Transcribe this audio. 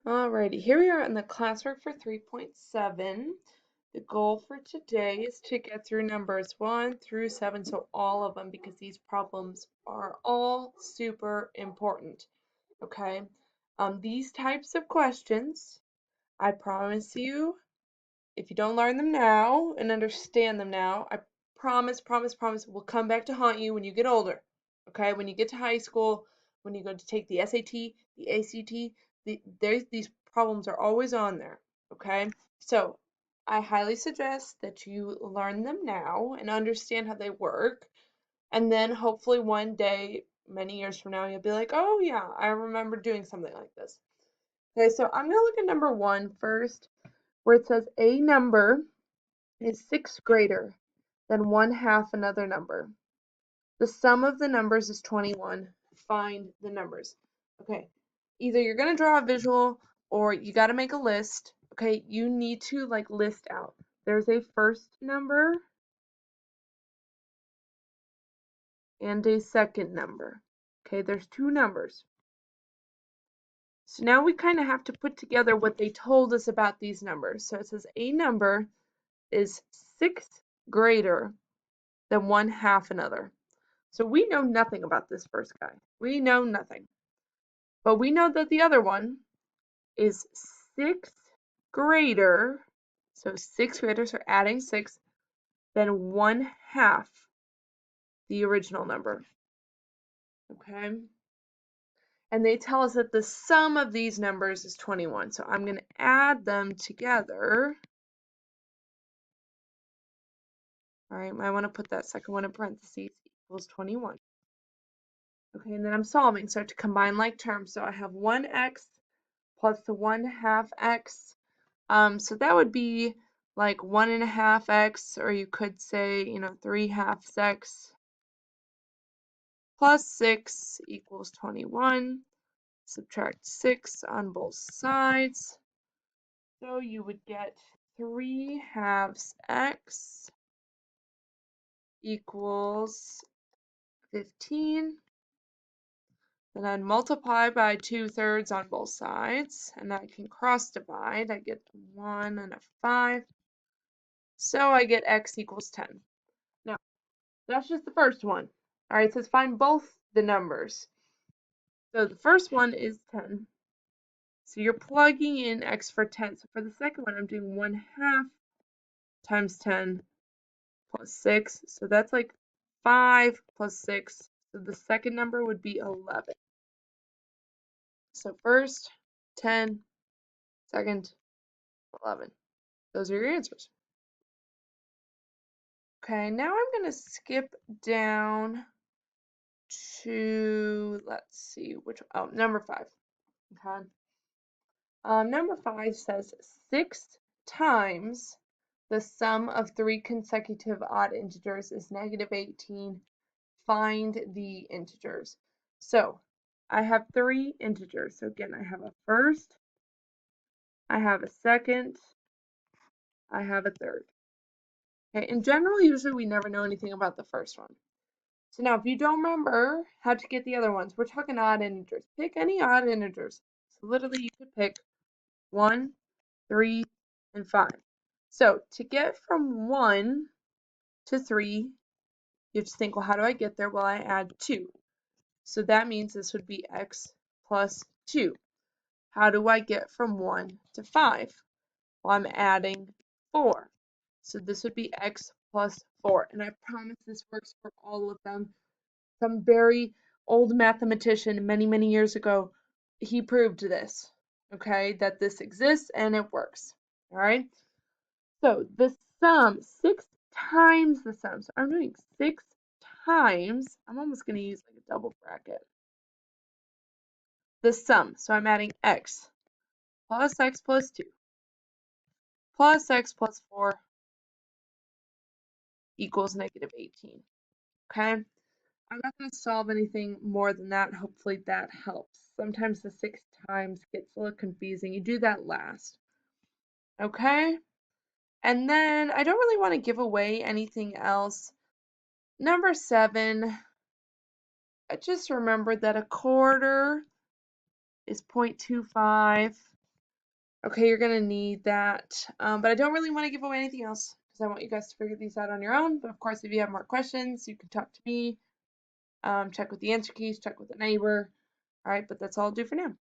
Alrighty, here we are in the classwork for 3.7. The goal for today is to get through numbers 1 through 7, so all of them, because these problems are all super important, okay? These types of questions, I promise you, if you don't learn them now and understand them now, I promise, will come back to haunt you when you get older. Okay, when you get to high school, when you go to take the SAT, the ACT, these problems are always on there. Okay, so I highly suggest that you learn them now and understand how they work, and then hopefully one day, many years from now, you'll be like, oh yeah, I remember doing something like this. Okay, so I'm gonna look at number 1 first, where it says a number is 6 greater than 1/2 another number. The sum of the numbers is 21. Find the numbers. Okay, either you're going to draw a visual or you got to make a list. Okay, you need to like list out. There's a first number and a second number. Okay, there's two numbers. So now we kind of have to put together what they told us about these numbers. So it says a number is 6 greater than 1/2 another. So we know nothing about this first guy. We know nothing. But we know that the other one is 6 greater, so 6 greater, so adding 6, than 1/2 the original number. Okay? And they tell us that the sum of these numbers is 21. So I'm going to add them together. All right, I want to put that second one in parentheses, equals 21. Okay, and then I'm solving, so I have to combine like terms. So I have 1x plus the 1/2 x. So that would be like 1.5 x, or you could say, 3/2 x plus 6 equals 21. Subtract 6 on both sides. So you would get 3/2 x equals 15. Then I'd multiply by 2/3 on both sides, and I can cross divide. I get 1 and a 5. So I get x equals 10. Now, that's just the first one. All right, it says find both the numbers. So the first one is 10. So you're plugging in x for 10. So for the second one, I'm doing 1/2 times 10 plus 6. So that's like 5 plus 6. So the second number would be 11. So first, 10, second, 11. Those are your answers. Okay, now I'm going to skip down to, let's see, number 5. Okay. Number 5 says 6 times the sum of 3 consecutive odd integers is -18. Find the integers. So I have 3 integers. So again, I have a first, I have a second, I have a third. Okay, in general, usually we never know anything about the first one. So now if you don't remember how to get the other ones, we're talking odd integers. Pick any odd integers. So literally you could pick 1, 3, and 5. So to get from 1 to 3, you have to think, well, how do I get there? Well, I add 2. So that means this would be x plus 2. How do I get from 1 to 5? Well, I'm adding 4. So this would be x plus 4. And I promise this works for all of them. Some very old mathematician many, many years ago, he proved this, okay, that this exists and it works. All right. So the sum, 6 times the sum. So I'm doing 6 times, I'm almost going to use like a double bracket. The sum, so I'm adding x plus 2 plus x plus 4 equals -18. Okay? I'm not going to solve anything more than that. Hopefully that helps. Sometimes the 6 times gets a little confusing. You do that last. Okay? And then I don't really want to give away anything else. Number 7, I just remembered that a quarter is 0.25. Okay, you're gonna need that, but I don't really want to give away anything else because I want you guys to figure these out on your own. But of course, if you have more questions, you can talk to me, check with the answer keys, check with a neighbor. All right, but that's all I'll do for now.